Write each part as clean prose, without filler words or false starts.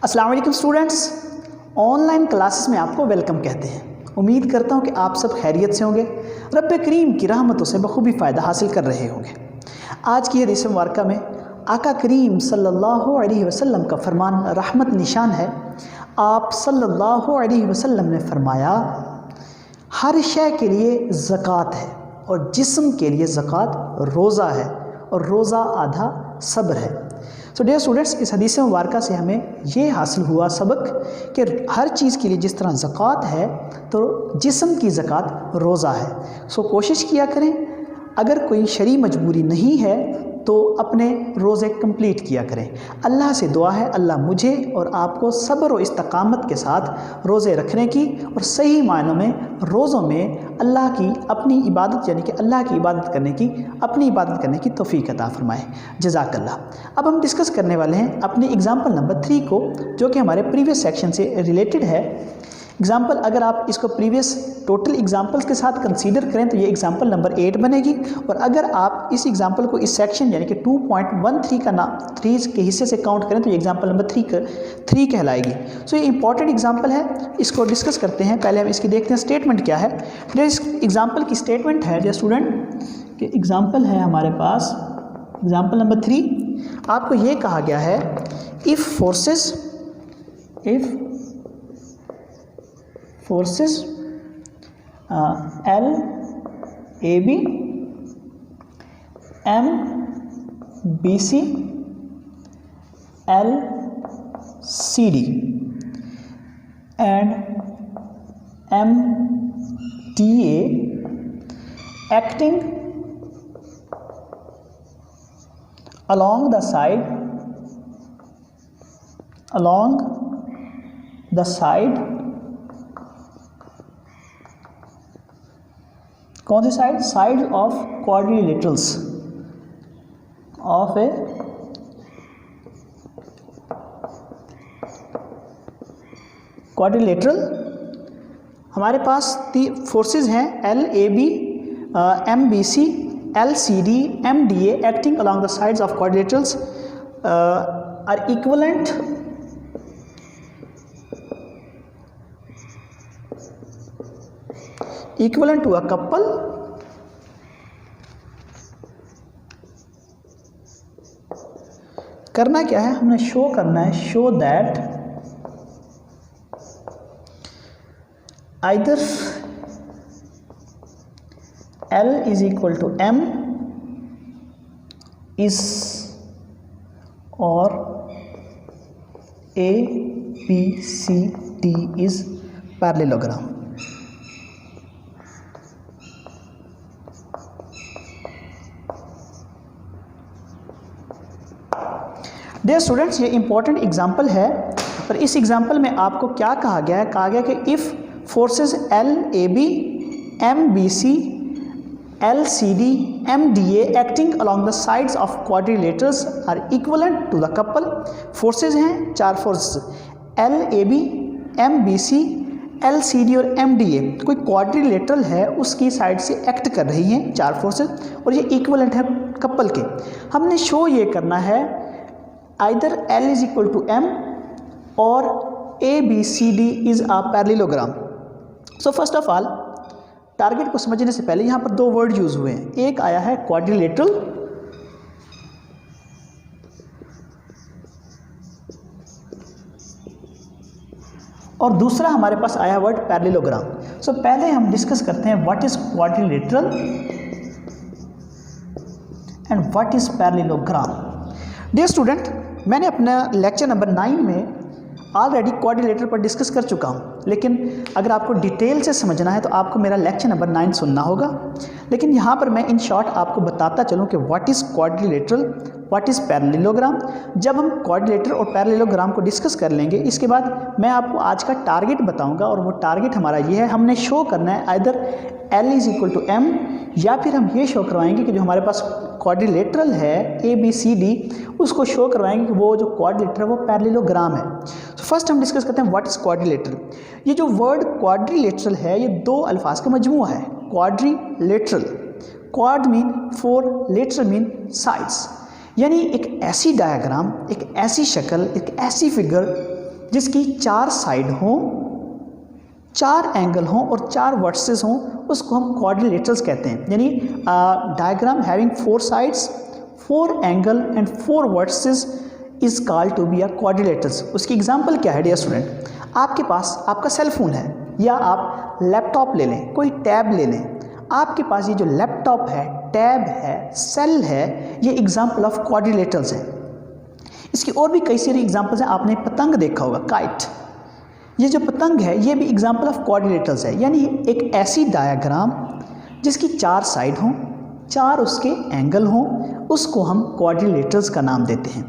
अस्सलाम वालेकुम students, online classes में आपको वेलकम कहते हैं। उम्मीद करता हूँ कि आप सब खैरियत से होंगे, रब करीम की रहमतों से बखूबी फ़ायदा हासिल कर रहे होंगे। आज की हदीस मुबारका में आका करीम सल्लल्लाहु अलैहि वसल्लम का फरमान रहमत निशान है। आप सल्लल्लाहु अलैहि वसल्लम ने फरमाया, हर शय के लिए ज़कात है और जिस्म के लिए ज़कात रोज़ा है और रोज़ा आधा सब्र है। सो डियर स्टूडेंट्स, इस हदीस मुबारका से हमें ये हासिल हुआ सबक कि हर चीज़ के लिए जिस तरह ज़कात है तो जिस्म की ज़कात रोज़ा है। सो कोशिश किया करें, अगर कोई शरई मजबूरी नहीं है तो अपने रोज़े कंप्लीट किया करें। अल्लाह से दुआ है अल्लाह मुझे और आपको सब्र और इस्तकामत के साथ रोज़े रखने की और सही मायनों में रोज़ों में अल्लाह की अपनी इबादत यानी कि अल्लाह की इबादत करने की अपनी इबादत करने की तौफीक अता फरमाए। जज़ाकल्लाह। अब हम डिस्कस करने वाले हैं अपनी एग्ज़ाम्पल नंबर 3 को, जो कि हमारे प्रीवियस सेक्शन से रिलेटेड है। एग्ज़ाम्पल अगर आप इसको प्रीवियस टोटल एग्ज़ाम्पल्स के साथ कंसीडर करें तो ये एग्ज़ाम्पल नंबर 8 बनेगी, और अगर आप इस एग्ज़ाम्पल को इस सेक्शन यानी कि 2.13 का 3 के हिस्से से काउंट करें तो ये एग्ज़ाम्पल नंबर 3 कहलाएगी। सो ये इंपॉर्टेंट एग्ज़ाम्पल है, इसको डिस्कस करते हैं। पहले हम इसकी देखते हैं स्टेटमेंट क्या है। इस एग्ज़ाम्पल की स्टेटमेंट है जो स्टूडेंट कि एग्ज़ाम्पल है हमारे पास एग्ज़ाम्पल नंबर 3। आपको ये कहा गया है if forces L A B M B C L C D and M D A acting along the side कौन सी side? Side of quadrilaterals of a quadrilateral. हमारे पास फोर्सेस हैं L A B M B C L C D M D A acting along the sides of quadrilaterals are equivalent to a couple करना क्या है, हमने show करना है, show that either L is equal to M is or A B C D is parallelogram। Dear students, ये important example है, पर इस एग्जाम्पल में आपको क्या कहा गया है? कहा गया कि if forces L A B M B C L C D M D A acting along the sides of quadrilaterals are equivalent to the couple. Forces हैं, 4 forces L A B M B C L C D और M D A कोई quadrilateral है उसकी side से act कर रही हैं 4 forces, और ये इक्वलेंट है कपल के। हमने शो ये करना है either L is equal to M or A B C D is a parallelogram। So first of all, target को समझने से पहले यहाँ पर 2 वर्ड यूज हुए हैं। एक आया है क्वाड्रिलेटरल और दूसरा हमारे पास आया वर्ड पैरेललोग्राम। सो पहले हम डिस्कस करते हैं what is quadrilateral and what is parallelogram. Dear student, मैंने अपना लेक्चर नंबर 9 में ऑलरेडी क्वाड्रिलेटरल पर डिस्कस कर चुका हूँ, लेकिन अगर आपको डिटेल से समझना है तो आपको मेरा लेक्चर नंबर 9 सुनना होगा। लेकिन यहाँ पर मैं इन शॉर्ट आपको बताता चलूँ कि what is quadrilateral, what is parallelogram. जब हम क्वाड्रिलेटरल और पैरेललोग्राम को डिस्कस कर लेंगे, इसके बाद मैं आपको आज का टारगेट बताऊँगा, और वो टारगेट हमारा ये है, हमने शो करना है either L is equal to M, या फिर हम ये शो करवाएंगे कि जो हमारे पास क्वाड्रिलेटरल है A B C D उसको शो करवाएंगे कि वो जो क्वाड्रिलेटरल है वो पैरेललोग्राम है। तो फर्स्ट हम डिस्कस करते हैं व्हाट इज़ क्वाड्रिलेटरल। ये जो वर्ड क्वाड्रिलेटरल है ये 2 अल्फाज का मजमूआ है, quadrilateral. Quad mean 4, lateral mean sides, यानी एक ऐसी डायग्राम, एक ऐसी शक्ल, एक ऐसी फिगर जिसकी 4 साइड हों, 4 एंगल हों और 4 वर्सेस हों, उसको हम क्वाड्रिलेटरल्स कहते हैं। यानी diagram having 4 sides, 4 angle and 4 vertices is called to be a quadrilaterals. उसकी एग्जांपल क्या है डियर स्टूडेंट? आपके पास आपका सेल फोन है या आप लैपटॉप ले लें, कोई टैब ले लें। आपके पास ये जो लैपटॉप है, टैब है, सेल है, ये एग्जाम्पल ऑफ क्वाड्रिलेटरल्स हैं। इसकी और भी कई सारी एग्जाम्पल्स हैं। आपने पतंग देखा होगा, काइट, ये जो पतंग है ये भी एग्जाम्पल ऑफ क्वाड्रिलेटरल्स है। यानी एक ऐसी डायग्राम जिसकी 4 साइड हों, 4 उसके एंगल हों, उसको हम क्वाड्रिलेटरल्स का नाम देते हैं।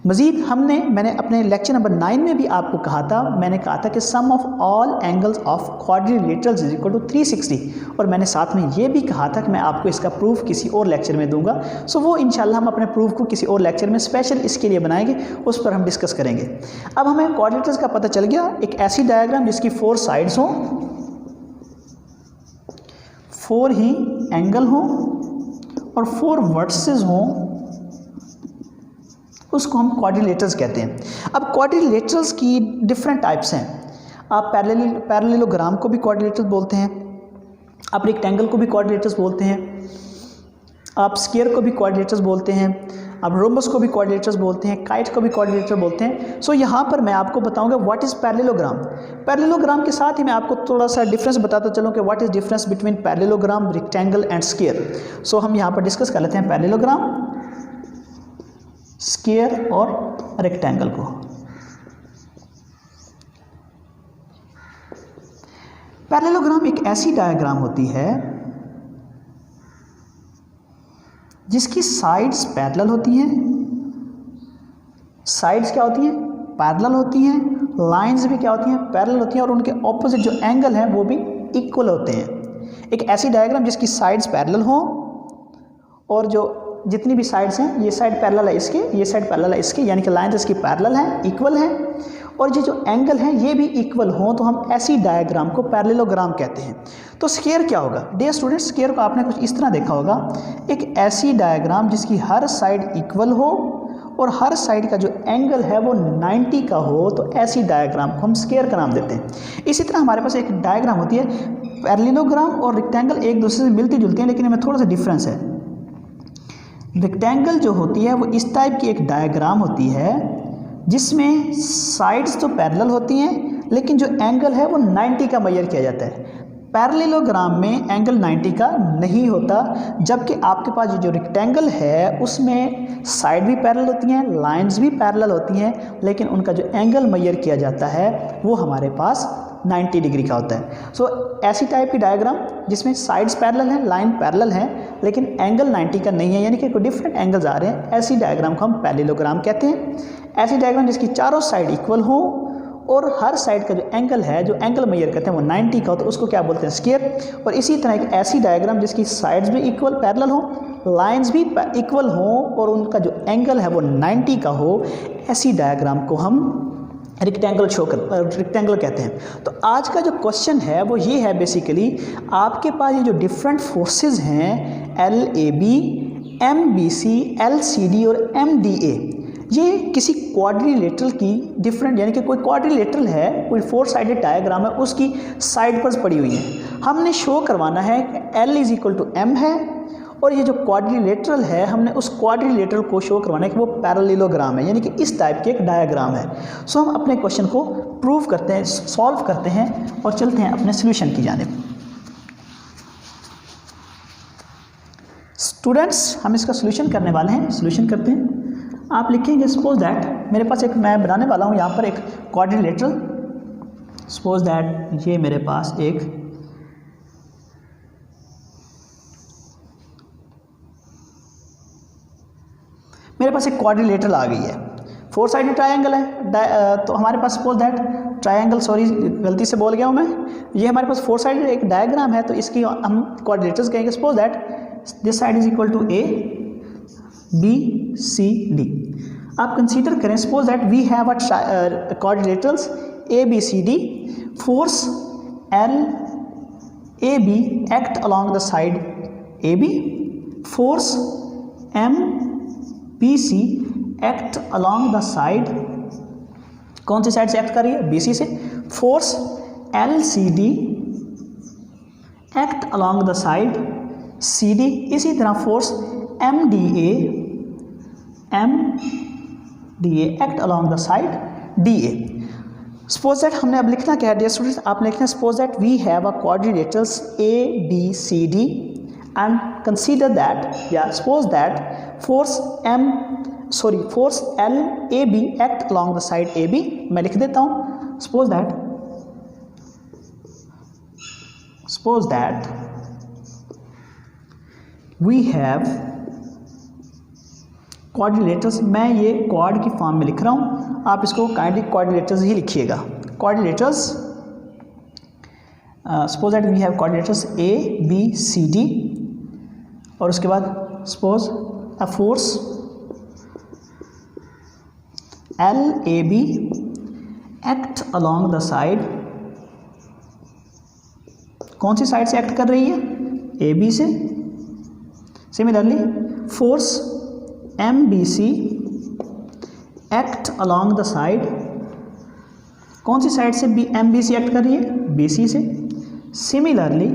मज़ीद मैंने अपने लेक्चर नंबर 9 में भी आपको कहा था, मैंने कहा था कि sum of all angles of quadrilaterals is equal to 360, और मैंने साथ में ये भी कहा था कि मैं आपको इसका प्रूफ किसी और लेक्चर में दूंगा। सो वो इंशाल्लाह हम अपने प्रूफ को किसी और लेक्चर में स्पेशल इसके लिए बनाएंगे, उस पर हम डिस्कस करेंगे। अब हमें क्वाड्रिलेटरल्स का पता चल गया, एक ऐसी डायग्राम जिसकी 4 साइड्स हों, 4 ही एंगल हों और 4 वर्सेस हों, उसको हम क्वाड्रिलेटरल्स कहते हैं। अब क्वाड्रिलेटरल्स की डिफरेंट टाइप्स हैं। आप पैरेललोग्राम को भी क्वाड्रिलेटरल्स बोलते हैं, आप रेक्टेंगल को भी क्वाड्रिलेटरल्स बोलते हैं, आप स्क्वायर को भी क्वाड्रिलेटरल्स बोलते हैं, आप रोम्बस को भी क्वाड्रिलेटरल्स बोलते हैं, काइट को भी क्वाड्रिलेटर बोलते हैं। सो यहाँ पर मैं आपको बताऊंगा व्हाट इज़ पैरेललोग्राम। पैरेललोग्राम के साथ ही मैं आपको थोड़ा सा डिफरेंस बताता चलूँ कि what is difference between parallelogram, rectangle and square. So हम यहाँ पर डिस्कस कर लेते हैं पैरेललोग्राम, स्क्वायर और रेक्टेंगल को। पैरेललोग्राम एक ऐसी डायग्राम होती है जिसकी साइड्स पैरेलल होती हैं। साइड्स क्या होती हैं? पैरेलल होती हैं। लाइंस भी क्या होती हैं? पैरेलल होती हैं, और उनके ऑपोजिट जो एंगल हैं वो भी इक्वल होते हैं। एक ऐसी डायग्राम जिसकी साइड्स पैरेलल हों और जो जितनी भी साइड्स हैं, ये साइड पैरेलल है इसके, ये साइड पैरेलल है इसके, यानी कि लाइंस इसकी पैरेलल हैं, इक्वल हैं, और ये जो एंगल हैं ये भी इक्वल हों, तो हम ऐसी डायग्राम को पैरेललोग्राम कहते हैं। तो स्क्वायर क्या होगा? डियर स्टूडेंट्स, स्क्वायर को आपने कुछ इस तरह देखा होगा, एक ऐसी डायग्राम जिसकी हर साइड इक्वल हो और हर साइड का जो एंगल है वो 90 का हो, तो ऐसी डायग्राम को हम स्क्वायर का नाम देते हैं। इसी तरह हमारे पास एक डायग्राम होती है, पैरेललोग्राम और रेक्टेंगल एक दूसरे से मिलती जुलती हैं, लेकिन इनमें थोड़ा सा डिफरेंस है। रेक्टेंगल जो होती है वो इस टाइप की एक डायग्राम होती है जिसमें साइड्स तो पैरेलल होती हैं, लेकिन जो एंगल है वो 90 का मेजर किया जाता है। पैरेललोग्राम में एंगल 90 का नहीं होता, जबकि आपके पास ये जो रेक्टेंगल है उसमें साइड भी पैरेलल होती हैं, लाइंस भी पैरेलल होती हैं, लेकिन उनका जो एंगल मेजर किया जाता है वो हमारे पास 90 डिग्री का होता है। सो ऐसी टाइप की डायग्राम जिसमें साइड्स पैरेलल हैं, लाइन पैरेलल हैं, लेकिन एंगल 90 का नहीं है, यानी कि कोई डिफरेंट एंगल्स आ रहे हैं, ऐसी डायग्राम को हम पैरेललोग्राम कहते हैं। ऐसी डायग्राम जिसकी चारों साइड इक्वल हो और हर साइड का जो एंगल है, जो एंगल मेजर करते हैं वो 90 का हो, तो उसको क्या बोलते हैं? स्क्वायर। और इसी तरह एक ऐसी डायग्राम जिसकी साइड्स भी इक्वल पैरेलल हो, लाइंस भी इक्वल हो और उनका जो एंगल है वो 90 का हो, ऐसी डायग्राम को हम रेक्टेंगल कहते हैं। तो आज का जो क्वेश्चन है वो ये है, बेसिकली आपके पास ये जो डिफरेंट फोर्सेस हैं LAB, MBC, LCD और MDA, ये किसी क्वाड्रिलेटरल की डिफरेंट, यानी कि कोई क्वाड्रिलेटरल है, कोई 4 साइडेड डायग्राम है, उसकी साइड पर पड़ी हुई है। हमने शो करवाना है कि L is equal to M है, और ये जो क्वाड्रिलेटरल है हमने उस क्वाड्रिलेटरल को शो करवाना है कि वो पैरेललोग्राम है, यानी कि इस टाइप की एक डायग्राम है। सो हम अपने क्वेश्चन को प्रूव करते हैं, सॉल्व करते हैं और चलते हैं अपने सोल्यूशन की जानिब। स्टूडेंट्स, हम इसका सोल्यूशन करने वाले हैं। सोल्यूशन करते हैं। आप लिखेंगे सपोज दैट मेरे पास एक, मैं बनाने वाला हूँ यहाँ पर एक क्वाड्रिलेटरल। सपोज दैट ये मेरे पास एक क्वाड्रिलेटरल आ गई है, 4 साइडेड ट्रायंगल है। तो हमारे पास सपोज दैट ट्रायंगल, सॉरी गलती से बोल गया हूँ मैं, ये हमारे पास 4 साइडेड एक डायग्राम है, तो इसकी हम क्वाड्रिलेटरल्स कहेंगे। Suppose that this side is equal to A, B, C, D। आप कंसीडर करें, suppose that we have a quadrilaterals A, B, C, D। Force L A B act along the side A B, force M B C act along the side कौन सी side से act कर रही है? BC से। Force LCD act along the side CD। इसी तरह force MDA act along the side DA। Suppose that हमने अब लिखना क्या है डियर स्टूडेंट्स, आपने लिखना suppose that we have a quadrilaterals ABCD and consider that या suppose that force LAB act along the side AB। मैं लिख देता हूँ suppose that we have quadrilaterals. मैं ये क्वाड की फॉर्म में लिख रहा हूँ, आप इसको काइंडली क्वाड्रिलेटरल्स ही लिखिएगा। Quadrilaterals suppose that we have quadrilaterals ABCD और उसके बाद suppose a force LAB act along the side. कौन सी साइड से एक्ट कर रही है? AB से। Similarly force MBC act along the side. कौन सी साइड से MBC एक्ट कर रही है? BC से। सिमिलरली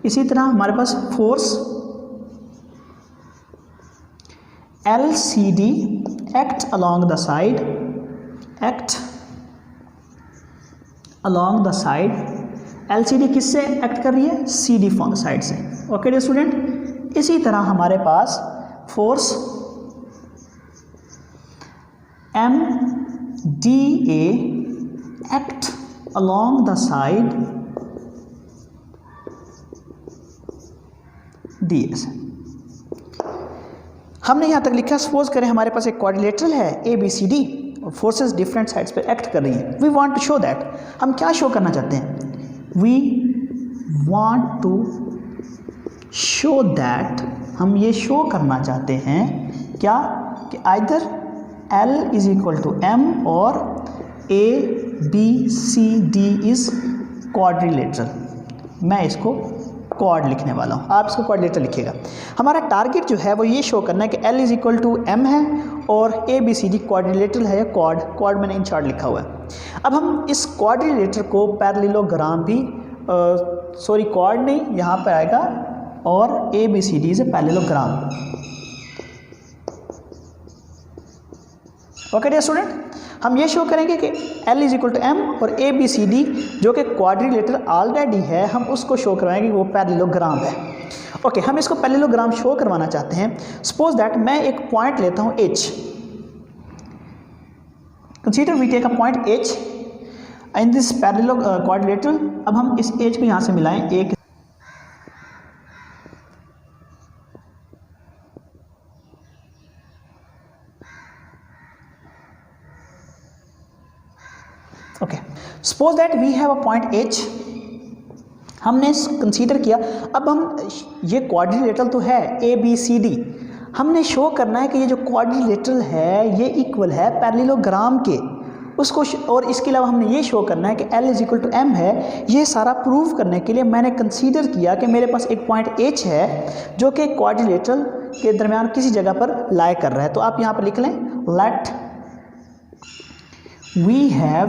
इसी तरह हमारे पास force LCD act along the side. LCD किससे एक्ट कर रही है? CD साइड से। ओके डियर स्टूडेंट, इसी तरह हमारे पास force MDA act along the side DS। हमने यहाँ तक लिखा, सपोज करें हमारे पास एक क्वाड्रिलेटरल है ABCD और फोर्सेस डिफरेंट साइड्स पे एक्ट कर रही हैं। We want to show that, हम क्या शो करना चाहते हैं? We want to show that, हम ये शो करना चाहते हैं क्या कि आइदर L is equal to M और ABCD इज क्वाड्रिलेटरल। मैं इसको क्वाड लिखने वाला हूँ, आप इसको क्वाड्रिलेटरल लिखिएगा। हमारा टारगेट जो है वो ये शो करना है कि L is equal to M है और ABCD क्वाड्रिलेटरल है या क्वाड मैंने इन शॉर्ट लिखा हुआ है। अब हम इस क्वाड्रिलेटर को पैरेललोग्राम भी क्वाड नहीं यहाँ पर आएगा और ABCD is a parallelogram. Okay dear student, हम ये शो करेंगे कि L is equal to M और ABCD जो कि क्वाड्रिलेटर ऑलरेडी है, हम उसको शो करवाएंगे कि वो पैरेललोग्राम है। ओके, हम इसको पैरेललोग्राम शो करवाना चाहते हैं। सपोज दैट मैं एक पॉइंट लेता हूँ H। Consider we take a point H in this parallel quadrilateral. अब हम इस H को यहाँ से मिलाएं एक। Okay, suppose that we have a point H, हमने कंसीडर किया। अब हम ये क्वाड्रिलेटरल तो है ABCD, हमने शो करना है कि ये जो क्वाड्रिलेटरल है ये इक्वल है पैरेललोग्राम के उसको, और इसके अलावा हमने ये शो करना है कि L is equal to M है। ये सारा प्रूव करने के लिए मैंने कंसीडर किया कि मेरे पास एक पॉइंट H है जो कि क्वाड्रिलेटरल के दरमियान किसी जगह पर लाई कर रहा है। तो आप यहाँ पर लिख लें, let we have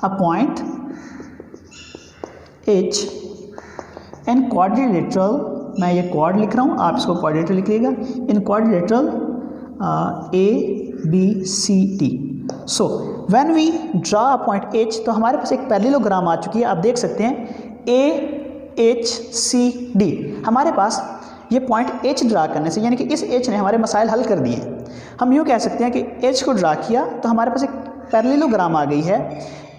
a point H and quadrilateral, मैं ये क्वाड लिख रहा हूँ, आप इसको क्वाड्रिलेटरल लिख लीजिएगा, in quadrilateral ABCD। So when we draw a point H, तो हमारे पास एक पैरेललोग्राम आ चुकी है, आप देख सकते हैं AHCD। हमारे पास ये पॉइंट H ड्रा करने से, यानी कि इस H ने हमारे मसाइल हल कर दिए। हम यूँ कह सकते हैं कि H को ड्रा किया तो हमारे पास एक पैरेललोग्राम आ गई है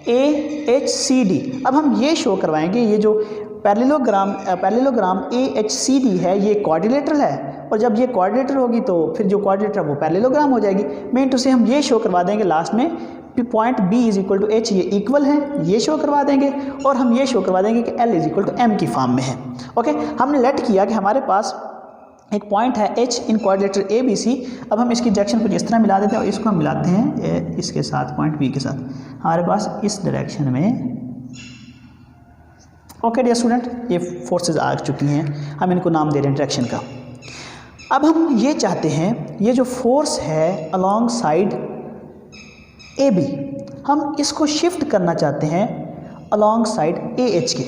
AHCD। अब हम ये शो करवाएंगे ये जो पैरेललोग्राम AHCD है ये क्वाड्रिलेटरल है, और जब ये क्वाड्रिलेटरल होगी तो फिर जो क्वाड्रिलेटरल वो पैरेललोग्राम हो जाएगी। मेन टू से हम ये शो करवा देंगे लास्ट में point B is equal to H ये इक्वल है, ये शो करवा देंगे, और हम ये शो करवा देंगे कि L is equal to M की फॉर्म में है। ओके, हमने लेट किया कि हमारे पास एक पॉइंट है H इन क्वाड्रिलेटर ABC। अब हम इसकी डायरेक्शन को इस तरह मिला देते हैं और इसको हम मिलाते हैं इसके साथ पॉइंट B के साथ, हमारे पास इस डायरेक्शन में। ओके डियर स्टूडेंट, ये फोर्सेस आ चुकी हैं, हम इनको नाम दे रहे हैं डायरेक्शन का। अब हम ये चाहते हैं ये जो फोर्स है अलॉन्ग साइड ए बी, हम इसको शिफ्ट करना चाहते हैं अलॉन्ग साइड ए एच के।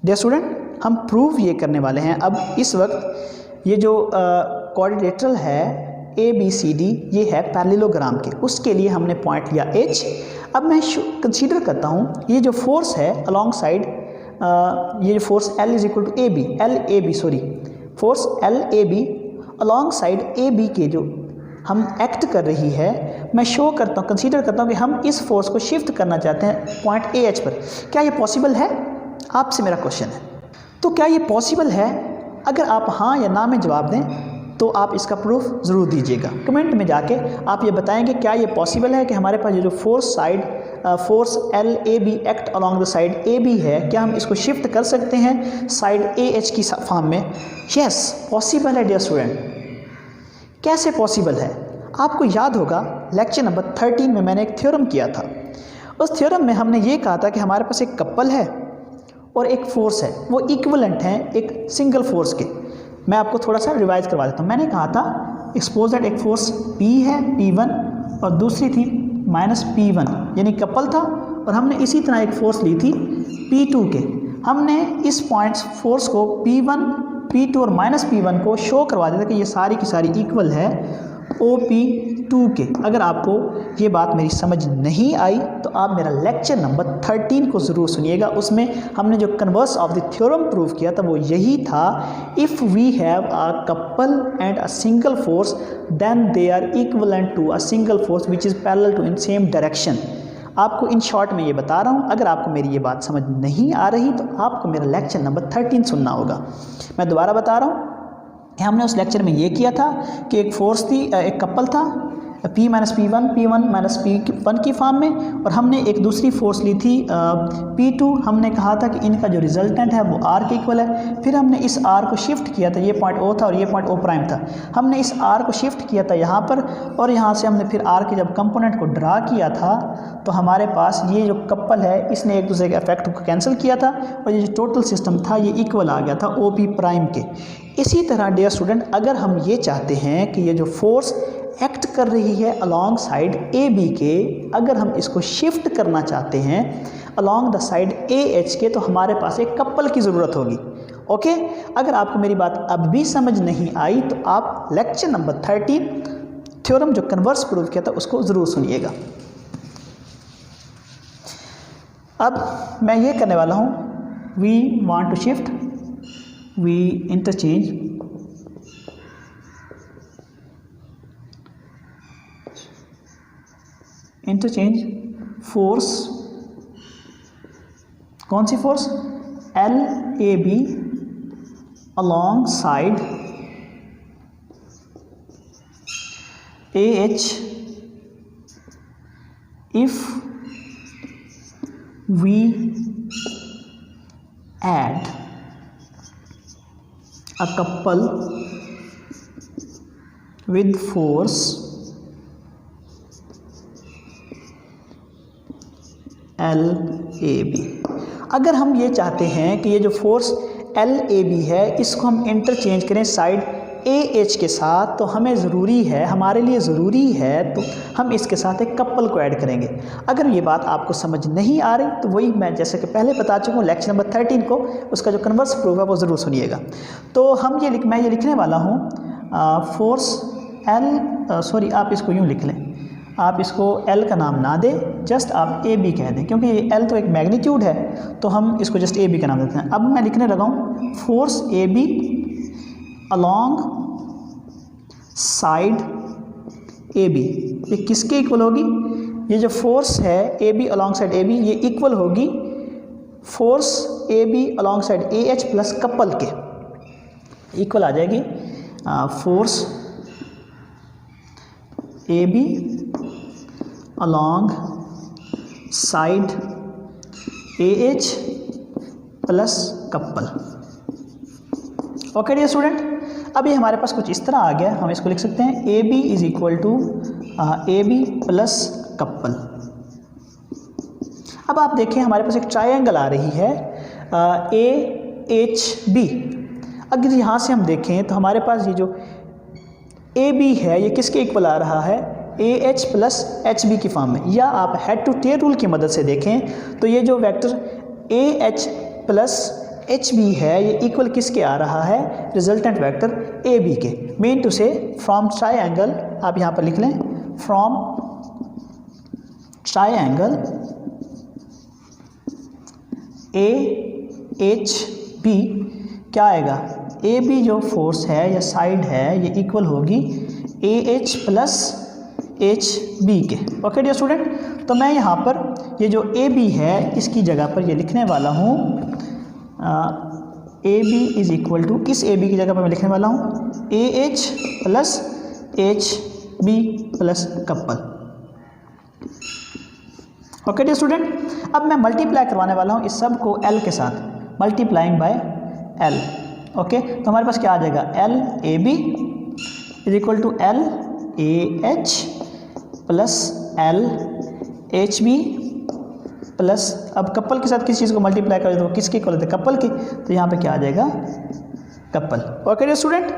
डियर स्टूडेंट, हम प्रूव ये करने वाले हैं। अब इस वक्त ये जो कोऑर्डिनेटरल है ए बी सी डी, ये है पैरेललोग्राम के, उसके लिए हमने पॉइंट लिया एच। अब मैं कंसीडर करता हूँ ये जो फोर्स है अलॉन्ग साइड, ये जो force L is equal to A B, L A B sorry, force L A B along side A B के जो हम एक्ट कर रही है, मैं शो करता हूँ, कंसीडर करता हूँ कि हम इस फोर्स को शिफ्ट करना चाहते हैं पॉइंट ए एच पर। क्या ये पॉसिबल है? आपसे मेरा क्वेश्चन है। तो क्या ये पॉसिबल है? अगर आप हाँ या ना में जवाब दें तो आप इसका प्रूफ ज़रूर दीजिएगा। कमेंट में जाके आप ये बताएंगे क्या ये पॉसिबल है कि हमारे पास ये जो force L A B act along the side A B है, क्या हम इसको शिफ्ट कर सकते हैं साइड ए एच की फॉर्म में? यस, पॉसिबल है डियर स्टूडेंट। कैसे पॉसिबल है? आपको याद होगा लेक्चर नंबर 13 में मैंने एक थ्योरम किया था। उस थ्योरम में हमने ये कहा था कि हमारे पास एक कपल है और एक फोर्स है, वो इक्विवेलेंट हैं एक सिंगल फोर्स के। मैं आपको थोड़ा सा रिवाइज करवा देता हूँ। मैंने कहा था एक्सपोज दैट एक फोर्स P है P1 और दूसरी थी -P1, यानी कपल था, और हमने इसी तरह एक फोर्स ली थी P2 के। हमने इस पॉइंट्स फोर्स को P1, P2 और -P1 को शो करवा दिया था कि ये सारी की सारी इक्वल है OP2 के। अगर आपको ये बात मेरी समझ नहीं आई तो आप मेरा लेक्चर नंबर 13 को ज़रूर सुनिएगा। उसमें हमने जो converse of the theorem prove किया था वो यही था, if we have a couple and a single force then they are equivalent to a single force which is parallel to in same direction. आपको इन शॉर्ट में ये बता रहा हूँ। अगर आपको मेरी ये बात समझ नहीं आ रही तो आपको मेरा लेक्चर नंबर 13 सुनना होगा। मैं दोबारा बता रहा हूँ, हमने उस लेक्चर में ये किया था कि एक फोर्स थी, एक कपल था P - P1, P1 - P1 की फॉर्म में, और हमने एक दूसरी फोर्स ली थी P2। हमने कहा था कि इनका जो रिजल्टेंट है वो R के इक्वल है। फिर हमने इस R को शिफ्ट किया था, ये पॉइंट O था और ये पॉइंट O प्राइम था। हमने इस R को शिफ्ट किया था यहाँ पर, और यहाँ से हमने फिर R के जब कंपोनेंट को ड्रा किया था तो हमारे पास ये जो कपल है इसने एक दूसरे के इफेक्ट को कैंसिल किया था, और ये जो टोटल सिस्टम था ये इक्वल आ गया था OP प्राइम के। इसी तरह डियर स्टूडेंट, अगर हम ये चाहते हैं कि ये जो फोर्स एक्ट कर रही है अलॉन्ग साइड ए बी के, अगर हम इसको शिफ्ट करना चाहते हैं along the side A H के, तो हमारे पास एक कपल की ज़रूरत होगी। ओके, अगर आपको मेरी बात अब भी समझ नहीं आई तो आप लेक्चर नंबर 13 थ्योरम जो कन्वर्स प्रूव किया था उसको ज़रूर सुनिएगा। अब मैं ये करने वाला हूँ, we want to shift, we interchange force. कौन सी force? L A B along side A H if we add a couple with force L A B। अगर हम ये चाहते हैं कि ये जो फोर्स L A B है इसको हम इंटरचेंज करें साइड A H के साथ, तो हमें ज़रूरी है, हमारे लिए ज़रूरी है, तो हम इसके साथ एक कपल को ऐड करेंगे। अगर ये बात आपको समझ नहीं आ रही तो वही मैं जैसे कि पहले बता चुका हूँ लेक्चर नंबर 13 को, उसका जो कन्वर्स प्रूफ है वो ज़रूर सुनिएगा। तो हम मैं ये लिखने वाला हूँ फोर्स L, आप इसको यूँ लिख लें, आप इसको L का नाम ना दें, जस्ट आप ए बी कह दें, क्योंकि ये L तो एक मैग्नीट्यूड है तो हम इसको जस्ट ए बी का नाम देते हैं। अब मैं लिखने लगा हूँ force A B along side A B. ये किसके इक्वल होगी? ये जो फोर्स है A B along side A B, ये इक्वल होगी force A B along side A H plus couple के, इक्वल आ जाएगी force A B along side A H plus couple. Okay dear student, अब ये हमारे पास कुछ इस तरह आ गया, हम इसको लिख सकते हैं A B is equal to A B plus couple. अब आप देखें हमारे पास एक ट्रायंगल आ रही है ए एच बी। अगर यहाँ से हम देखें तो हमारे पास ये जो ए बी है ये किसके इक्वल आ रहा है? A H plus H B की फॉर्म में, या आप हेड टू टेल रूल की मदद से देखें तो ये जो vector A H plus H B है ये इक्वल किसके आ रहा है, रिजल्टेंट वेक्टर ए बी के। मीन टू से फ्रॉम ट्रायंगल, आप यहाँ पर लिख लें, from triangle A H B क्या आएगा, ए बी जो फोर्स है या साइड है ये इक्वल होगी A H plus H B के। ओके डियर स्टूडेंट, तो मैं यहाँ पर ये जो ए बी है इसकी जगह पर ये लिखने वाला हूँ A B is equal to, इस ए बी की जगह पर मैं लिखने वाला हूँ A H plus H B plus couple. Okay dear student, अब मैं मल्टीप्लाई करवाने वाला हूँ इस सब को एल के साथ, मल्टीप्लाइंग बाय एल। ओके, तो हमारे पास क्या आ जाएगा, L A B is equal to L A H plus L H B plus, अब कपल के साथ किस चीज़ को मल्टीप्लाई करें तो किसके इक्वल होते हैं, कपल के, तो यहाँ पे क्या आ जाएगा, कपल। ओके डियर स्टूडेंट,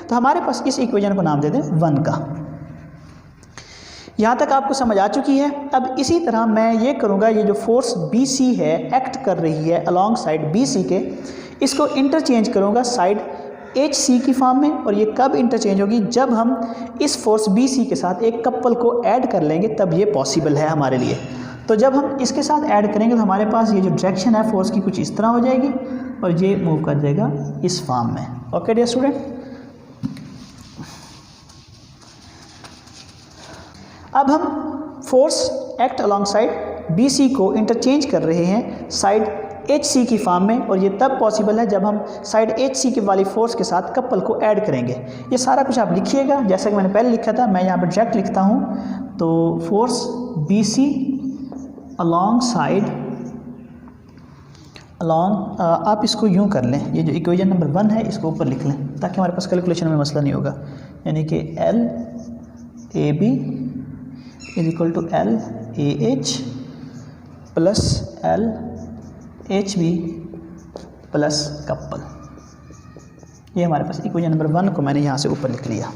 तो हमारे पास इस इक्वेशन को नाम दे दें 1 का। यहाँ तक आपको समझ आ चुकी है। अब इसी तरह मैं ये करूँगा, ये जो फोर्स बी सी है एक्ट कर रही है अलॉन्ग साइड बी सी के, इसको इंटरचेंज करूँगा साइड एच सी की फॉर्म में। और ये कब इंटरचेंज होगी, जब हम इस फोर्स बी सी के साथ एक कपल को ऐड कर लेंगे तब ये पॉसिबल है हमारे लिए। तो जब हम इसके साथ ऐड करेंगे तो हमारे पास ये जो डायरेक्शन है फोर्स की कुछ इस तरह हो जाएगी और ये मूव कर जाएगा इस फॉर्म में। ओके डियर स्टूडेंट, अब हम force act along side B C को इंटरचेंज कर रहे हैं साइड एच सी की फॉर्म में, और ये तब पॉसिबल है जब हम साइड एच सी के वाली फोर्स के साथ कपल को ऐड करेंगे। ये सारा कुछ आप लिखिएगा जैसा कि मैंने पहले लिखा था, मैं यहाँ पर डायरेक्ट लिखता हूँ। तो force B C along side along, आप इसको यूँ कर लें, ये जो इक्वेशन नंबर 1 है इसको ऊपर लिख लें ताकि हमारे पास कैलकुलेशन में मसला नहीं होगा। यानी कि L A B is equal to L A H plus L H B plus couple. ये हमारे पास इक्वेशन नंबर 1 को मैंने यहाँ से ऊपर लिख लिया।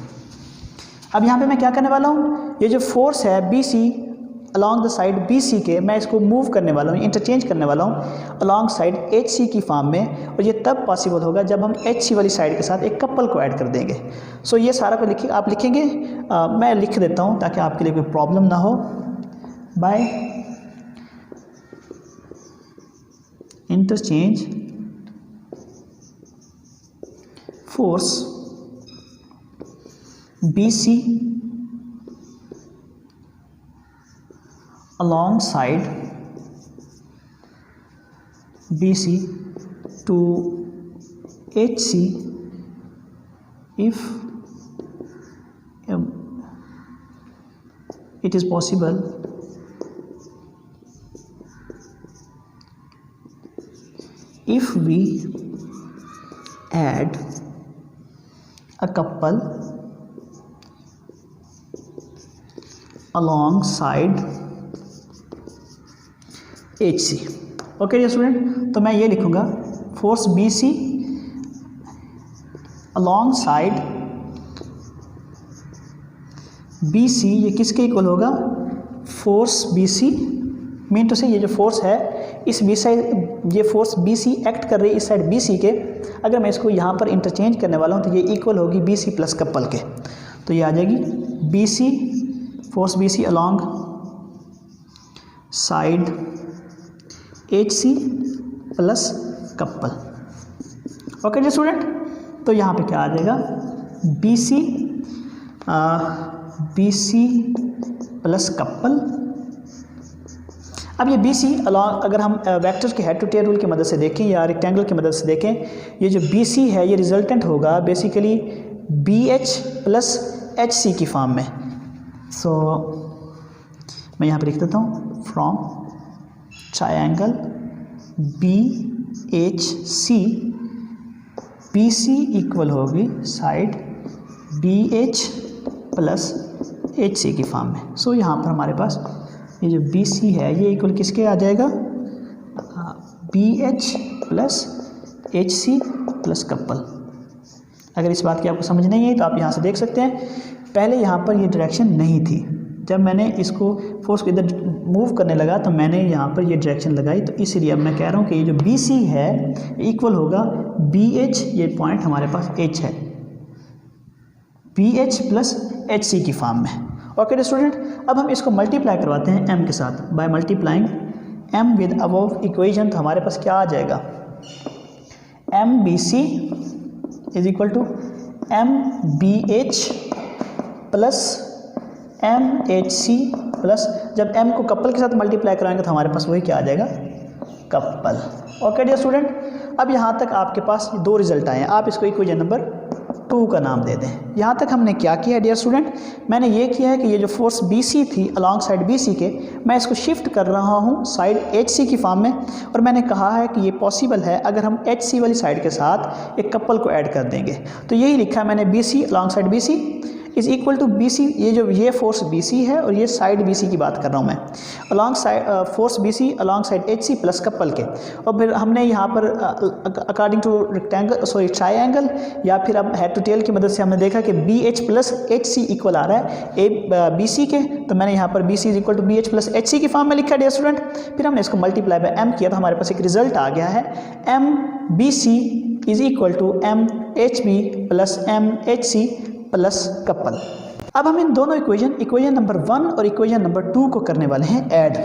अब यहाँ पे मैं क्या करने वाला हूँ, ये जो फोर्स है B C along the side B C के, मैं इसको मूव करने वाला हूँ, इंटरचेंज करने वाला हूँ अलॉन्ग साइड एच सी की फॉर्म में, और ये तब पॉसिबल होगा जब हम एच सी वाली साइड के साथ एक कपल को ऐड कर देंगे। सो ये सारा को लिखिए, आप लिखेंगे, मैं लिख देता हूँ ताकि आपके लिए कोई प्रॉब्लम ना हो। By interchange force B C alongside BC to HC if it is possible if we add a couple alongside H C. Okay dear student, तो मैं ये लिखूँगा force B C along side B C, ये किसके equal होगा, force B C. Mean to से ये जो फोर्स है इस बी साइड, ये फोर्स बी सी एक्ट कर रही है इस साइड बी सी के, अगर मैं इसको यहाँ पर इंटरचेंज करने वाला हूँ तो ये इक्वल होगी बी सी प्लस कपल के। तो ये आ जाएगी B C, force B C along side H C plus couple. Okay जी स्टूडेंट, तो यहाँ पे क्या आ जाएगा, बी सी प्लस कपल। अब ये बी सी अलॉन्ग, अगर हम वेक्टर के हेड टू टेल रूल की मदद से देखें या रेक्टेंगल की मदद से देखें, ये जो बी सी है ये रिजल्टेंट होगा basically B H plus H C की फॉर्म में। सो मैं यहाँ पे लिख देता हूँ from triangle B H C, B C equal होगी side B H plus H C की फॉर्म में। सो यहाँ पर हमारे पास ये जो बी सी है ये इक्वल किसके आ जाएगा, B H plus H C plus couple. अगर इस बात की आपको समझ नहीं है तो आप यहाँ से देख सकते हैं, पहले यहाँ पर ये डायरेक्शन नहीं थी, जब मैंने इसको फोर्स को इधर मूव करने लगा तो मैंने यहाँ पर ये डायरेक्शन लगाई, तो इसलिए अब मैं कह रहा हूँ कि ये जो BC है इक्वल होगा BH, ये पॉइंट हमारे पास H है, BH प्लस HC की फॉर्म में। ओके स्टूडेंट, अब हम इसको मल्टीप्लाई करवाते हैं M के साथ। By multiplying M with above equation, तो हमारे पास क्या आ जाएगा, MBC is equal to MBH plus MHC plus, जब M को कपल के साथ मल्टीप्लाई कराएंगे तो हमारे पास वही क्या आ जाएगा, कपल। ओके डियर स्टूडेंट, अब यहाँ तक आपके पास दो रिजल्ट आए हैं, आप इसको इक्वेशन नंबर 2 का नाम दे दें। यहाँ तक हमने क्या किया डियर स्टूडेंट, मैंने ये किया है कि ये जो फोर्स BC थी अलॉन्ग साइड BC के, मैं इसको शिफ्ट कर रहा हूँ साइड HC की फॉर्म में, और मैंने कहा है कि ये पॉसिबल है अगर हम HC वाली साइड के साथ एक कपल को ऐड कर देंगे। तो यही लिखा है मैंने, BC along side BC is equal to BC, ये फोर्स BC है और ये साइड BC की बात कर रहा हूँ मैं, along side force BC along side HC plus couple के। और फिर हमने यहाँ पर अकॉर्डिंग टू ट्रायंगल या फिर अब हेड टू टेल की मदद से हमने देखा कि BH प्लस HC इक्वल आ रहा है BC के, तो मैंने यहाँ पर BC is equal to BH plus HC की फॉर्म में लिखा डियर स्टूडेंट। फिर हमने इसको मल्टीप्लाई बाय M किया तो हमारे पास एक रिजल्ट आ गया है, MBC is equal to MHB plus MHC plus couple. अब हम इन दोनों इक्वेशन नंबर 1 और इक्वेशन नंबर 2 को करने वाले हैं ऐड।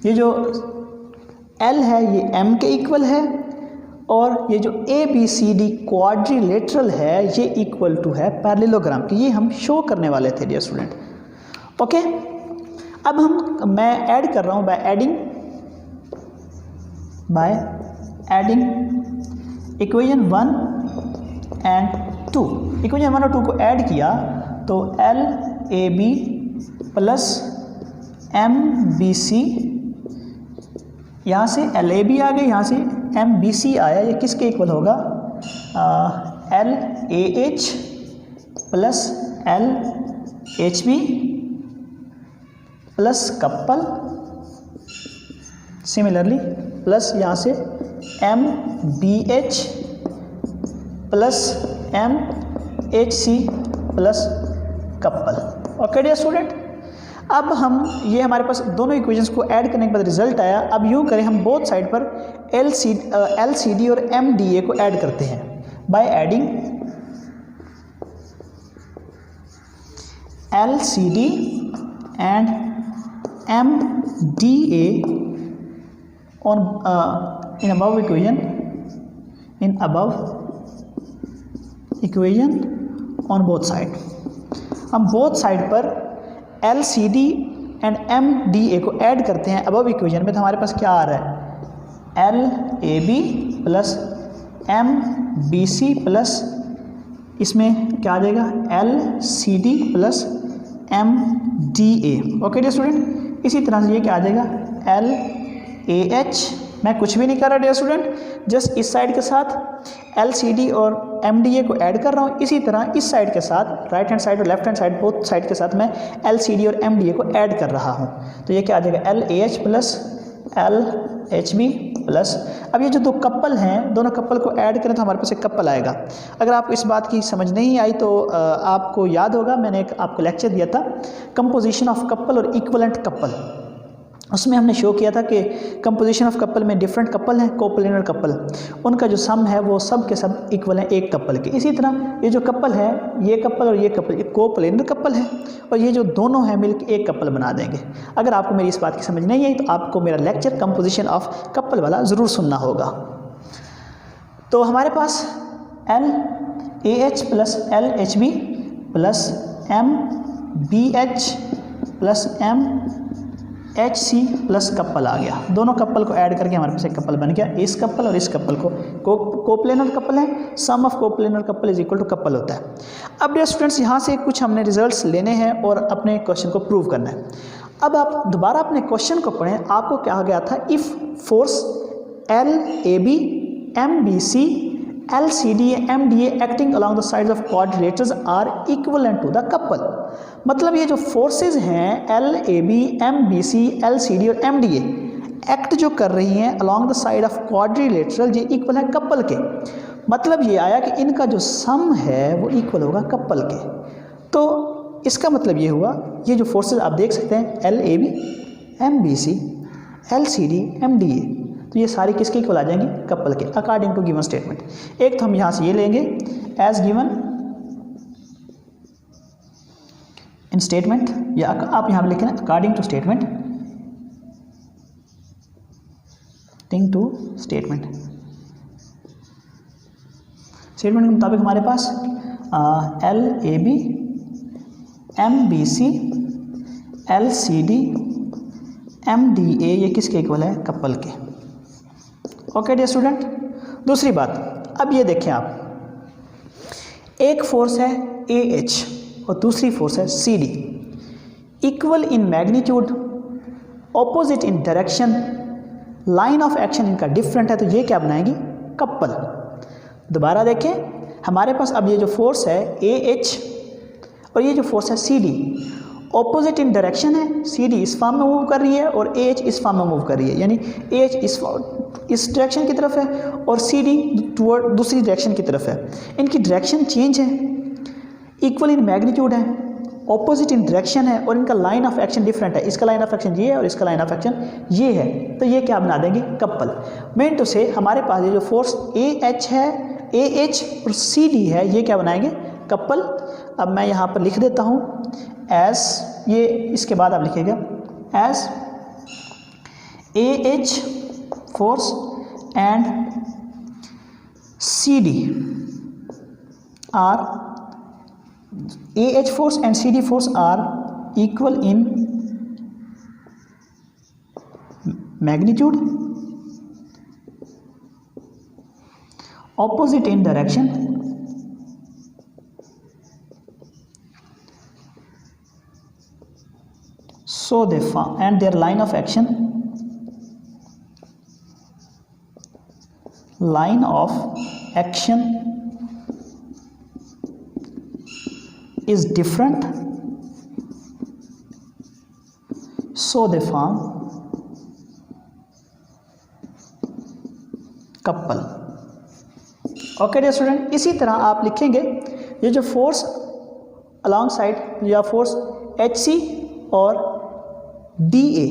ये जो L है ये M के इक्वल है, और ये जो ABCD क्वाड्रिलेटरल है ये इक्वल टू है पैरेललोग्राम की, ये हम शो करने वाले थे डियर स्टूडेंट। ओके, अब मैं ऐड कर रहा हूँ by adding equation 1 and 2। Equation 1 और 2 को ऐड किया तो LAB प्लस MBC, यहाँ से LAB आ गई, यहाँ से MBC आया, ये किसके इक्वल होगा, LAH plus LHB plus couple, similarly plus यहाँ से MBH plus MHC plus couple. Okay dear student, अब हम ये हमारे पास दोनों इक्वेशंस को ऐड करने के बाद रिजल्ट आया। अब यूँ करें, हम बोथ साइड पर LCD और MDA को ऐड करते हैं by adding LCD and MDA on in above equation on both side. हम बोथ साइड पर LCD एंड MDA को ऐड करते हैं अबव इक्वेशन में, तो हमारे पास क्या आ रहा है, LAB प्लस MBC प्लस इसमें क्या आ जाएगा, LCD plus MDA। Okay dear student, इसी तरह से ये क्या आ जाएगा, LAH। मैं कुछ भी नहीं कर रहा डियर स्टूडेंट, जस्ट इस साइड के साथ LCD और MDA को ऐड कर रहा हूँ। इसी तरह इस साइड के साथ, राइट हैंड साइड और left hand side, both side के साथ मैं LCD और MDA को ऐड कर रहा हूँ। तो ये क्या आ जाएगा, LAH प्लस LHB प्लस, अब ये जो दो कपल हैं, दोनों कपल को ऐड करें तो हमारे पास एक कपल आएगा। अगर आपको इस बात की समझ नहीं आई तो आपको याद होगा मैंने एक आपको लेक्चर दिया था कंपोजिशन ऑफ कपल और इक्विवेलेंट कपल, उसमें हमने शो किया था कि कंपोजिशन ऑफ कपल में डिफरेंट कपल हैं, कोप्लेनर कपल, उनका जो सम है वो सब के सब इक्वल है एक कपल के। इसी तरह ये जो कपल है, ये कपल और ये कपल, ये कोप्लेनर कपल है, और ये जो दोनों हैं मिलकर एक कपल बना देंगे। अगर आपको मेरी इस बात की समझ नहीं आई तो आपको मेरा लेक्चर कंपोजिशन ऑफ कपल वाला ज़रूर सुनना होगा। तो हमारे पास LAH plus LHB plus MBH plus MHC plus couple आ गया। दोनों कपल को ऐड करके हमारे पास एक कपल बन गया। इस कपल और इस कपल को कोप्लेनर कपल है, sum of coplanar couple is equal to couple होता है। अब डियर स्टूडेंट्स, यहाँ से कुछ हमने रिजल्ट्स लेने हैं और अपने क्वेश्चन को प्रूव करना है। अब आप दोबारा अपने क्वेश्चन को पढ़ें। आपको कहा गया था if force LAB MBC LCD MDA acting along the sides of quadrilaterals are equivalent to the couple. मतलब ये जो फोर्सेस हैं LAB MBC LCD और MDA एक्ट जो कर रही हैं along the side of quadrilateral, ये इक्वल है कपल के। मतलब ये आया कि इनका जो सम है वो इक्वल होगा कपल के। तो इसका मतलब ये हुआ, ये जो फोर्सेस आप देख सकते हैं LAB, MBC, LCD, MDA, तो ये सारी किसके इक्वल आ जाएंगी? कपल के, अकॉर्डिंग टू गिवन स्टेटमेंट। एक तो हम यहाँ से ये लेंगे एज गिवन इन स्टेटमेंट, या आप यहाँ पे लिखें अकॉर्डिंग टू स्टेटमेंट, स्टेटमेंट के मुताबिक हमारे पास LAB, MBC, LCD, MDA ये किसके इक्वल है? कपल के। ओके डियर स्टूडेंट, दूसरी बात, अब ये देखें आप, एक फोर्स है AH और दूसरी फोर्स है CD, equal in magnitude, opposite in direction, line of action इनका डिफरेंट है, तो ये क्या बनाएगी? कपल। दोबारा देखें, हमारे पास अब ये जो फोर्स है AH और ये जो फोर्स है CD, ऑपोजिट इन डायरेक्शन है, CD इस फॉर्म में मूव कर रही है और AH इस फॉर्म में मूव कर रही है, यानी AH इस डायरेक्शन की तरफ है और CD टुवर्ड दूसरी डायरेक्शन की तरफ है। इनकी डायरेक्शन चेंज है, इक्वल इन मैग्नीट्यूड है, ऑपोजिट इन डायरेक्शन है और इनका लाइन ऑफ एक्शन डिफरेंट है, इसका लाइन ऑफ एक्शन ये है और इसका लाइन ऑफ एक्शन ये है, तो ये क्या बना देंगे? कपल। मेन टू से हमारे पास ये जो फोर्स AH है, AH और CD है, ये क्या बनाएंगे? कपल। अब मैं यहाँ पर लिख देता हूँ एज, ये इसके बाद आप लिखिएगा as AH force and CD are, AH force and CD force are equal in magnitude, opposite in direction, so they form, and their line of action is different, so they form couple। Okay dear student, इसी तरह आप लिखेंगे ये जो force along side या force HC और DA,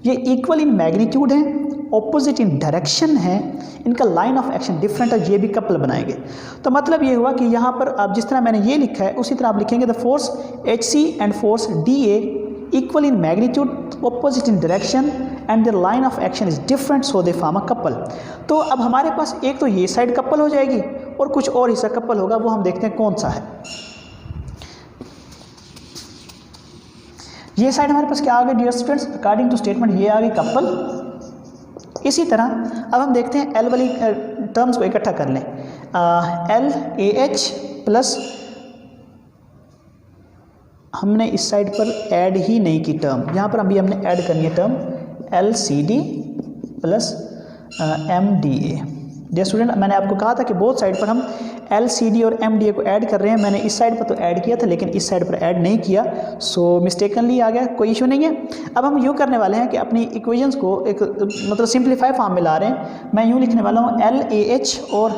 ये equal in magnitude है, ऑपोजिट इन डायरेक्शन है, इनका लाइन ऑफ एक्शन डिफरेंट है, ये भी कपल बनाएंगे। तो मतलब ये हुआ कि यहाँ पर आप जिस तरह मैंने ये लिखा है उसी तरह आप लिखेंगे the force HC and force DA equal in magnitude, opposite in direction and the line of action is different, so they form a couple. तो अब हमारे पास एक तो ये साइड कपल हो जाएगी और कुछ और हिस्सा कपल होगा, वो हम देखते हैं कौन सा है। ये साइड हमारे पास क्या आ गई dear students? According to statement ये आ गई कपल। इसी तरह अब हम देखते हैं L वाली टर्म्स को इकट्ठा कर लें, LAH प्लस, हमने इस साइड पर ऐड ही नहीं की टर्म, यहाँ पर अभी हमने ऐड करनी है term LCD plus MDA। Dear student, मैंने आपको कहा था कि बोथ साइड पर हम LCD और MDA को ऐड कर रहे हैं, मैंने इस साइड पर तो ऐड किया था लेकिन इस साइड पर ऐड नहीं किया, सो मिस्टेकनली आ गया, कोई इशू नहीं है। अब हम यूँ करने वाले हैं कि अपनी इक्वेशंस को एक मतलब सिंप्लीफाई फॉर्म में ला रहे हैं। मैं यूँ लिखने वाला हूँ LAH और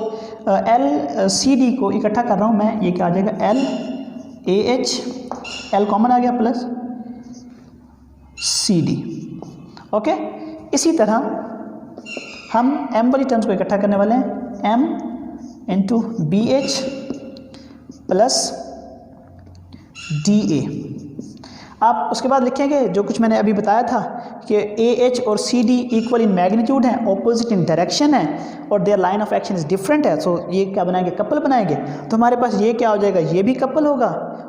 LCD को इकट्ठा कर रहा हूँ मैं, ये क्या आ जाएगा? LAH, L कॉमन आ गया प्लस CD। ओके, इसी तरह हम M वाली टर्म्स को इकट्ठा करने वाले हैं, M into BH plus DA। आप उसके बाद लिखेंगे जो कुछ मैंने अभी बताया था कि AH और CD इक्वल इन मैग्नीट्यूड हैं, ऑपोजिट इन डायरेक्शन है और there line of action is different है, सो ये क्या बनाएंगे? कपल बनाएंगे। तो हमारे पास ये क्या हो जाएगा? ये भी कपल होगा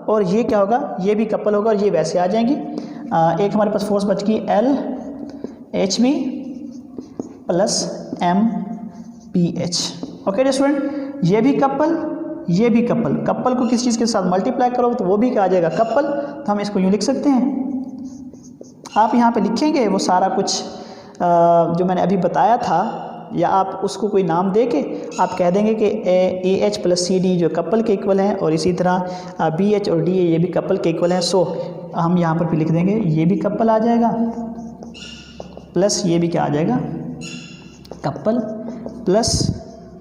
और ये क्या होगा? ये भी कपल होगा और ये वैसे आ जाएंगी। एक हमारे पास फोर्स बच गई LHB plus MPH। Okay dear student, ये भी कपल, ये भी कपल, कपल को किसी चीज़ के साथ मल्टीप्लाई करोगे तो वो भी क्या आ जाएगा? कपल। तो हम इसको यूँ लिख सकते हैं, आप यहाँ पे लिखेंगे वो सारा कुछ जो मैंने अभी बताया था, या आप उसको कोई नाम दे के आप कह देंगे कि AH प्लस CD जो कपल के इक्वल हैं और इसी तरह BH और DA ये भी कपल के इक्वल हैं। सो हम यहाँ पर भी लिख देंगे ये भी कपल आ जाएगा प्लस ये भी क्या आ जाएगा? Couple plus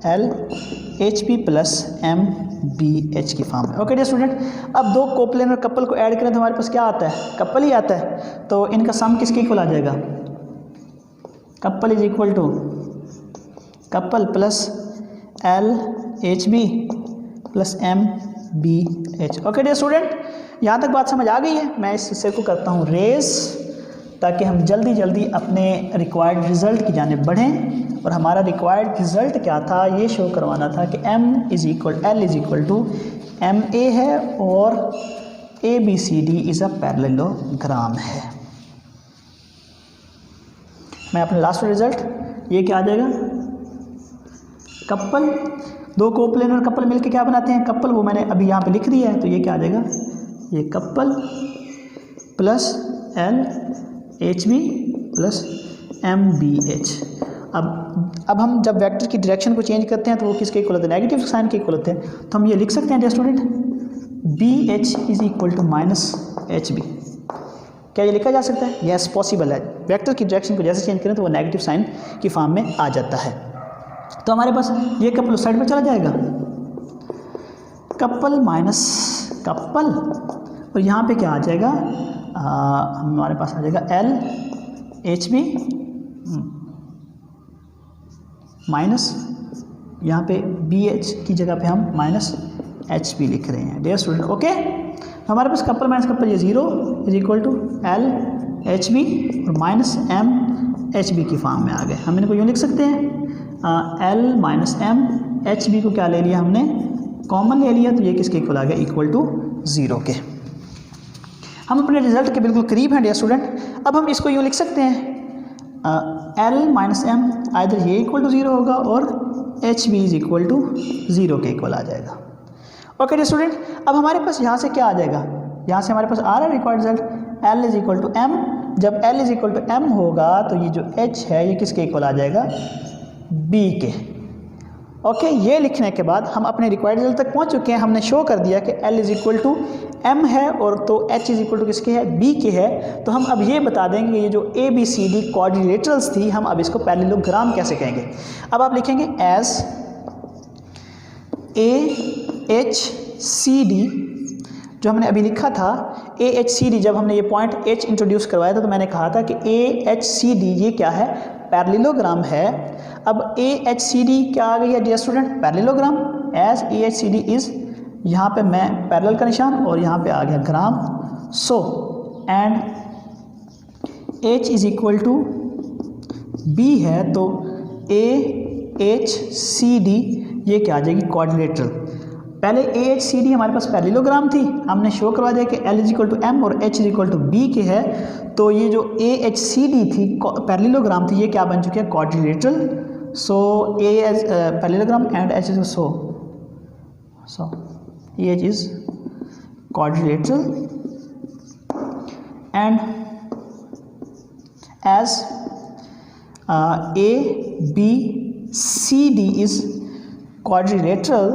LHB plus BH की फॉर्म में। ओके डियर स्टूडेंट, अब दो कोप्लेनर कपल को ऐड करें तो हमारे पास क्या आता है, कपल ही आता है। तो इनका सम किसके इक्वल आ जाएगा, couple is equal to couple plus LHB plus MBH। Okay dear student, यहाँ तक बात समझ आ गई है। मैं इस हिस्से को करता हूँ रेस, ताकि हम जल्दी जल्दी अपने रिक्वायर्ड रिज़ल्ट की जानिब बढ़ें। और हमारा रिक्वायर्ड रिज़ल्ट क्या था, ये शो करवाना था कि L is equal to MA है और ABCD इज़ अ पैरेललोग्राम है। मैं अपने लास्ट रिज़ल्ट ये क्या आ जाएगा, कपल, दो कोप्लेनर कपल मिलके क्या बनाते हैं, कपल, वो मैंने अभी यहाँ पे लिख दिया है। तो ये क्या आ जाएगा, ये couple plus LHB plus MBH। अब हम जब वेक्टर की डायरेक्शन को चेंज करते हैं तो वो किसके इक्वल होते हैं, नेगेटिव साइन के इक्वल होते हैं। तो हम ये लिख सकते हैं dear student, BH is equal to minus HB। क्या ये लिखा जा सकता है, यस पॉसिबल है। वेक्टर की डायरेक्शन को जैसे चेंज करें तो वो नेगेटिव साइन की फॉर्म में आ जाता है। तो हमारे पास ये कपल उस साइड में चला जाएगा, कपल माइनस कपल, और यहाँ पे क्या आ जाएगा, हमारे पास आ जाएगा LHB माइनस, यहाँ पे BH की जगह पे हम माइनस HB लिख रहे हैं डियर स्टूडेंट। ओके, हमारे पास कपल माइनस कपल ये 0 इज इक्वल टू LHB और माइनस MHB की फॉर्म में आ गए। हम इनको यूँ लिख सकते हैं, L माइनस MHB को क्या ले लिया हमने, कॉमन ले लिया, तो ये किसके इक्वल आ गया, इक्वल टू 0 के। हम अपने रिजल्ट के बिल्कुल करीब हैं डियर स्टूडेंट। अब हम इसको यूँ लिख सकते हैं, L माइनस M आइदर ये इक्वल टू 0 होगा और HB इज इक्वल टू 0 के इक्वल आ जाएगा। ओके डियर स्टूडेंट, अब हमारे पास यहाँ से क्या आ जाएगा, यहाँ से हमारे पास आ रहा है required result, L is equal to M। जब L is equal to M होगा तो ये जो H है ये किसके इक्वल आ जाएगा, B के। ओके, ये लिखने के बाद हम अपने रिक्वायर्ड रिजल्ट तक पहुंच चुके हैं। हमने शो कर दिया कि L is equal to M है और तो H इज इक्वल टू किसके है, B के है। तो हम अब ये बता देंगे कि ये जो ABCD क्वाड्रिलेटरल्स थी, हम अब इसको पैरेललोग्राम कैसे कहेंगे। अब आप लिखेंगे एज AHCD, जो हमने अभी लिखा था AHCD, जब हमने ये पॉइंट H इंट्रोड्यूस करवाया था तो मैंने कहा था कि AHCD ये क्या है, पैरेललोग्राम है। अब AHCD क्या आ गई है dear student, parallelogram. As AHCD is, यहाँ पे मैं पैरेलल का निशान और यहाँ पे आ गया gram. So and H is equal to B है, तो AHCD ये क्या आ जाएगी, क्वाड्रिलेटरल। पहले AHCD हमारे पास पैरेललोग्राम थी, हमने शो करवा दिया कि L is equal to M और H is equal to B के है। तो ये जो AHCD थी पैरेललोग्राम थी, ये क्या बन चुकी है, quadrilateral. So A as parallelogram and H is so AH is quadrilateral and as ABCD is quadrilateral.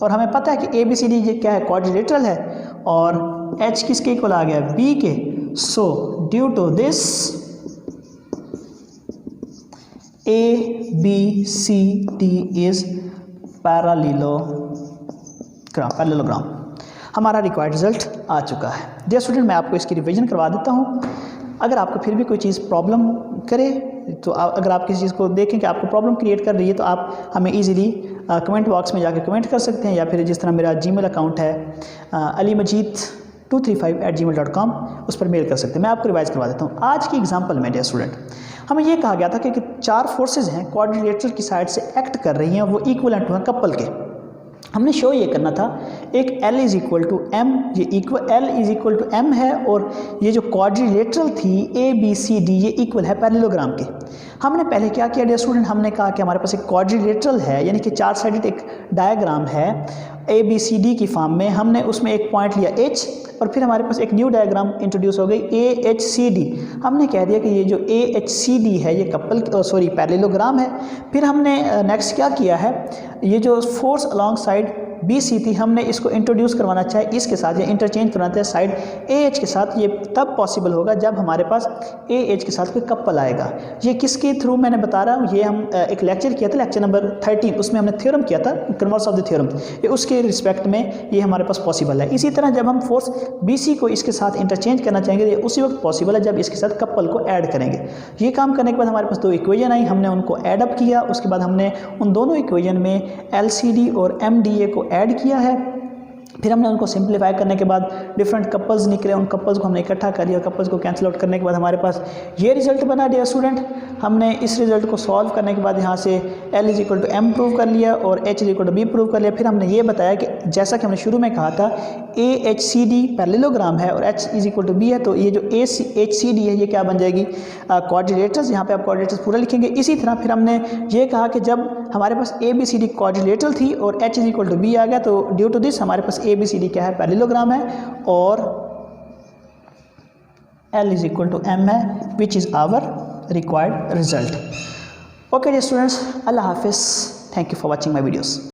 और हमें पता है कि ABCD ये क्या है, क्वाड्रिलेटरल है, और H किसके इक्वल आ गया, B के। So due to this ABCD is parallelogram. हमारा रिक्वायर्ड रिजल्ट आ चुका है डियर स्टूडेंट। मैं आपको इसकी रिवीजन करवा देता हूँ। अगर आपको फिर भी कोई चीज़ प्रॉब्लम करे तो अगर आप किसी चीज़ को देखें कि आपको प्रॉब्लम क्रिएट कर रही है तो आप हमें इजीली कमेंट बॉक्स में जाकर कमेंट कर सकते हैं, या फिर जिस तरह मेरा जीमेल अकाउंट है alimajid235@gmail.com, उस पर मेल कर सकते हैं। मैं आपको रिवाइज करवा देता हूँ। आज की एग्जांपल में डियर स्टूडेंट हमें ये कहा गया था कि 4 फोर्सेज हैं क्वाड्रिलेटरल की साइड से एक्ट कर रही हैं, वो इक्वलेंट हैं कपल के। हमने शो ये करना था, एक L is equal to M, ये L is equal to M है, और ये जो क्वाड्रिलेटरल थी ABCD ये इक्वल है पैरेललोग्राम के। हमने पहले क्या किया डियर स्टूडेंट, हमने कहा कि हमारे पास एक क्वाड्रिलेटरल है, यानी कि 4 साइडेड एक डायग्राम है ABCD की फॉर्म में। हमने उसमें एक पॉइंट लिया H, और फिर हमारे पास एक न्यू डायग्राम इंट्रोड्यूस हो गई AHCD। हमने कह दिया कि ये जो AHCD है ये पैरेललोग्राम है। फिर हमने नेक्स्ट क्या किया है, ये जो फोर्स अलॉन्ग साइड BC थी, हमने इसको इंट्रोड्यूस करवाना चाहे इसके साथ या इंटरचेंज करवाना चाहे साइड AH के साथ, ये तब पॉसिबल होगा जब हमारे पास AH के साथ कोई कपल आएगा। ये किसके थ्रू मैंने बता रहा हूँ, ये हम एक लेक्चर किया था, लेक्चर नंबर 13, उसमें हमने थ्योरम किया था, कन्वर्स ऑफ द थ्योरम, ये उसके रिस्पेक्ट में ये हमारे पास पॉसिबल है। इसी तरह जब हम फोर्स BC को इसके साथ इंटरचेंज करना चाहेंगे ये उसी वक्त पॉसिबल है जब इसके साथ कपल को ऐड करेंगे। ये काम करने के बाद हमारे पास दो इक्वेशन आई, हमने उनको ऐड अप किया, उसके बाद हमने उन दोनों इक्वेशन में LCD और MDA को ऐड किया है। फिर हमने उनको सिंप्लीफाई करने के बाद डिफरेंट कपल्स निकले, उन कपल्स को हमने इकट्ठा कर लिया, कपल्स को कैंसिल आउट करने के बाद हमारे पास ये रिजल्ट बना डियर स्टूडेंट। हमने इस रिजल्ट को सॉल्व करने के बाद यहाँ से L = M प्रूव कर लिया और H = B प्रूव कर लिया। फिर हमने ये बताया कि जैसा कि हमने शुरू में कहा था AHCD पैरेललोग्राम है और H = B है, तो ये जो AHCD है ये क्या बन जाएगी, क्वाड्रिलेटरल्स। यहाँ पे आप क्वाड्रिलेटरल्स पूरा लिखेंगे। इसी तरह फिर हमने ये कहा कि जब हमारे पास ABCD क्वाड्रिलेटरल थी और H = B आ गया, तो ड्यू टू दिस हमारे पास ABCD क्या है, पैरेललोग्राम है और L = M है, which is our required result. Okay dear students, अल्लाह हाफिज़, thank you for watching my videos.